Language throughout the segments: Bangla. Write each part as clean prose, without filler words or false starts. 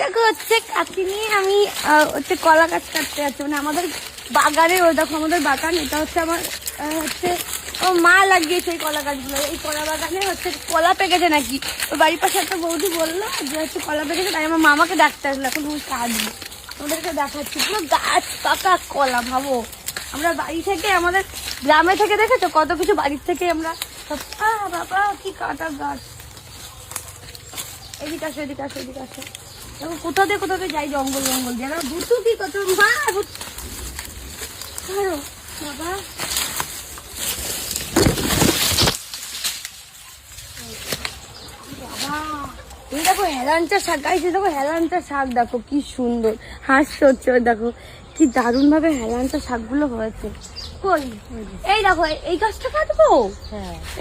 দেখো হচ্ছে কাকি নিয়ে আমি হচ্ছে কলা গাছ কাটতে যাচ্ছি, মানে আমাদের বাগানে। ওই দেখো আমাদের বাগান, এটা হচ্ছে আমার হচ্ছে ও মা লাগিয়েছে এই কলা গাছগুলো। এই কলা বাগানে হচ্ছে কলা পেকেছে নাকি, ওই বাড়ির পাশে একটা বৌদি বললো যে হচ্ছে কলা পেকেছে, তাই আমার মামাকে ডাকতে আসলো। এখন ওই কাটবো, ওদেরকে দেখাচ্ছি পুরো গাছ পাকা কলা। ভাবো আমরা বাড়ি থেকে, আমাদের গ্রামে থেকে দেখেছো কত কিছু বাড়ির থেকে আমরা সব। বাবা কি কাটা গাছ। এদিকে আসো, এদিকে আসো, এদিকে আসো। দেখো কোথা দিয়ে যাই, জঙ্গল জঙ্গল দিয়ে। ভুতু কি কত মা বাবা। এই দেখো হেলাঞ্চা শাক গাইছে, দেখো হেলাঞ্চা শাক দেখো কি সুন্দর হাসছে হচ্ছে। দেখো কি দারুণ ভাবে হেলাঞ্চা শাকগুলো হয়েছে। কই এই দেখো এই গাছটা কাটবো,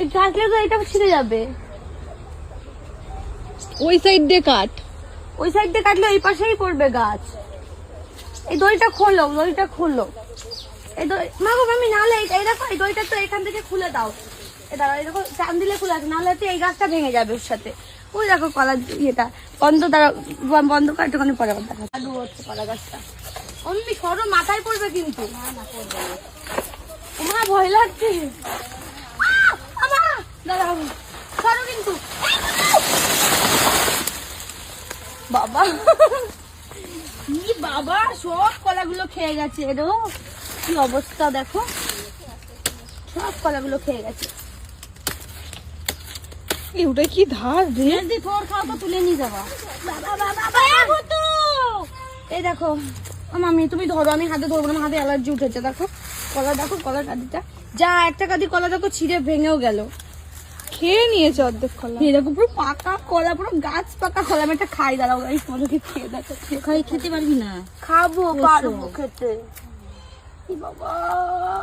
এই কাটলে তো এটা ছিঁড়ে যাবে। ওই সাইড দিয়ে কাট, ওই সাইড দিয়ে কাটলে এই পাশেই পড়বে গাছ। এই দড়িটা খোলো, দড়িটা খোলো। এই মা গো আমি নাহলে এই দেখো এই দড়িটা তো এখান থেকে খুলে দাও। এ দাঁড়াও, এই দেখো চান দিলে খুলে আছে, নাহলে এই গাছটা ভেঙে যাবে ওর সাথে। ওই দেখো কলা ইয়েটা বন্ধ, দাঁড়া বন্ধ করে একটুখানি পরে দেখা চালু হচ্ছে কলা গাছটা। অমনি সরো, মাথায় পড়বে কিন্তু। মা ভয় লাগছে, দাঁড়াও সরো কিন্তু। বাবা কি বাবা, সব কলাগুলো খেয়ে গেছে। এরো কি অবস্থা দেখো, সব কলাগুলো খেয়ে গেছে। ওটা কি ধার রে, তোর খাও তো তুলে নিয়ে যাবা। এই দেখো মামি তুমি ধরো, আমি হাতে ধরবো না, হাতে অ্যালার্জি উঠেছে। দেখো কলা, দেখো কলার কাঁদিটা যা, একটা কাঁদি কলা দেখো ছিঁড়ে ভেঙেও গেল, খেয়ে নিয়েছে অর্ধেক কলা। এই দেখো পুরো পাকা কলা, পুরো গাছ পাকা কলা। আমি একটা খাই, দাঁড়াও এই তোমাদেরকে খেয়ে দেখো। খেতে পারবি না? খাবো, পারবো খেতে। বাবা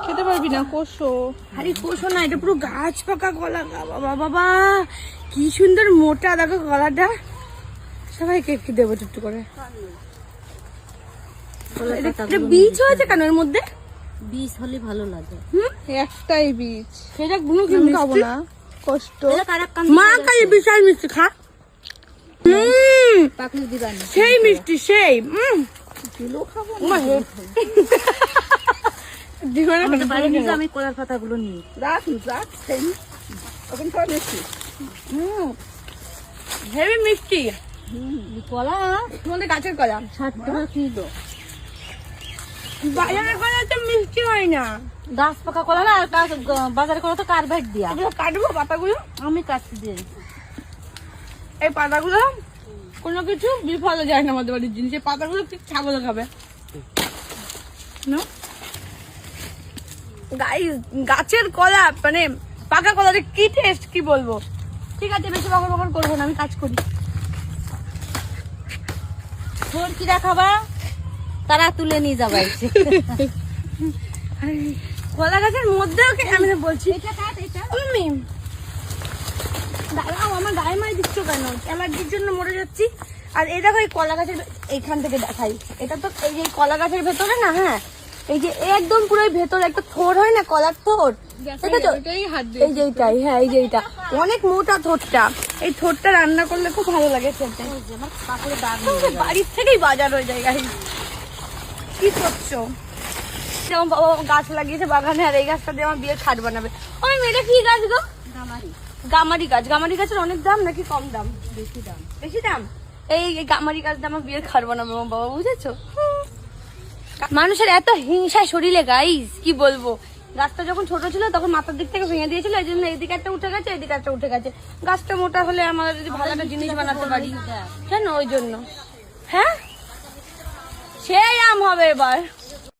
খেতে পারবি না, কোষো। আরে কোষো না, এটা পুরো গাছ পাকা কলা। বাবা বাবা কি সুন্দর মোটা দেখো কলাটা। সবাইকে একটু দেবো একটু করে। বীজ হয়েছে কেন এর মধ্যে? বীজ হলে ভালো লাগে। একটাই বীজ, সেটা কোনো খাবো না, কষ্ট। মা খাই বিশাল মিষ্টি, খা। পাকলে দিবা না, সেই মিষ্টি সেই। আমি কলার পাতাগুলো নিই। হেভি মিষ্টি কলা তোমাদের গাছের কলা 60 টাকা কিলো। বাজারের কলা তো মিষ্টি হয় না, গাছ পাকা কলা না, বাজারে কলা তো কার্বাইড দিয়া। কাটবো পাতাগুলো, আমি কাটতে দিই। এই পাতাগুলো কোনো কিছু বিফলে যায় না আমাদের বাড়ির জিনিস। এই পাতাগুলো ঠিক ছাগলে খাবে। গাছের কলা মানে পাকা কলার কি টেস্ট কি বলবো। ঠিক আছে বেশি বকর বকর করবো না, আমি কাজ করি। তোর কিরা খাবা তারা তুলে নিয়ে যাবা। কলা গাছের মধ্যেও আমি বলছি তুমি দাঁড়াও, আমার গায়ে মারি দিচ্ছ কেন? অ্যালার্জির জন্য মরে যাচ্ছি। আর এই দেখো এই কলা গাছের এইখান থেকে দেখাই, এটা তো এই যে কলা গাছের ভেতরে না, হ্যাঁ এই যে একদম পুরো ভেতরে একটা থোড় হয় না, কলার থোড়, এই যে এইটাই, হ্যাঁ এই যে এইটা অনেক মোটা থোড়টা। এই থোড়টা রান্না করলে খুব ভালো লাগে খেতে। বাড়ির থেকেই বাজার হয়ে যায়। গাড়ি কি করছো? যেমন বাবা গাছ লাগিয়েছে বাগানে, আর এই গাছটা দিয়ে আমার বিয়ের খাট বানাবে। ওই মেয়েটা কি গাছ গো? গামারি গাছ। গামারি গাছের অনেক দাম নাকি কম দাম? বেশি দাম। বেশি দাম। এই গামারি গাছ দিয়ে আমার বিয়ের খাট বানাবে আমার বাবা, বুঝেছো? মানুষের এত হিংসা শরীরে গাইস, কি বলবো। গাছটা যখন ছোট ছিল তখন মাথার দিক থেকে ভেঙে দিয়েছিল, এই জন্য এদিকে একটা উঠে গেছে, এদিকে একটা উঠে গেছে। গাছটা মোটা হলে আমরা যদি ভালো একটা জিনিস বানাতে পারি, কেন ওই জন্য। হ্যাঁ সেই আম হবে এবার।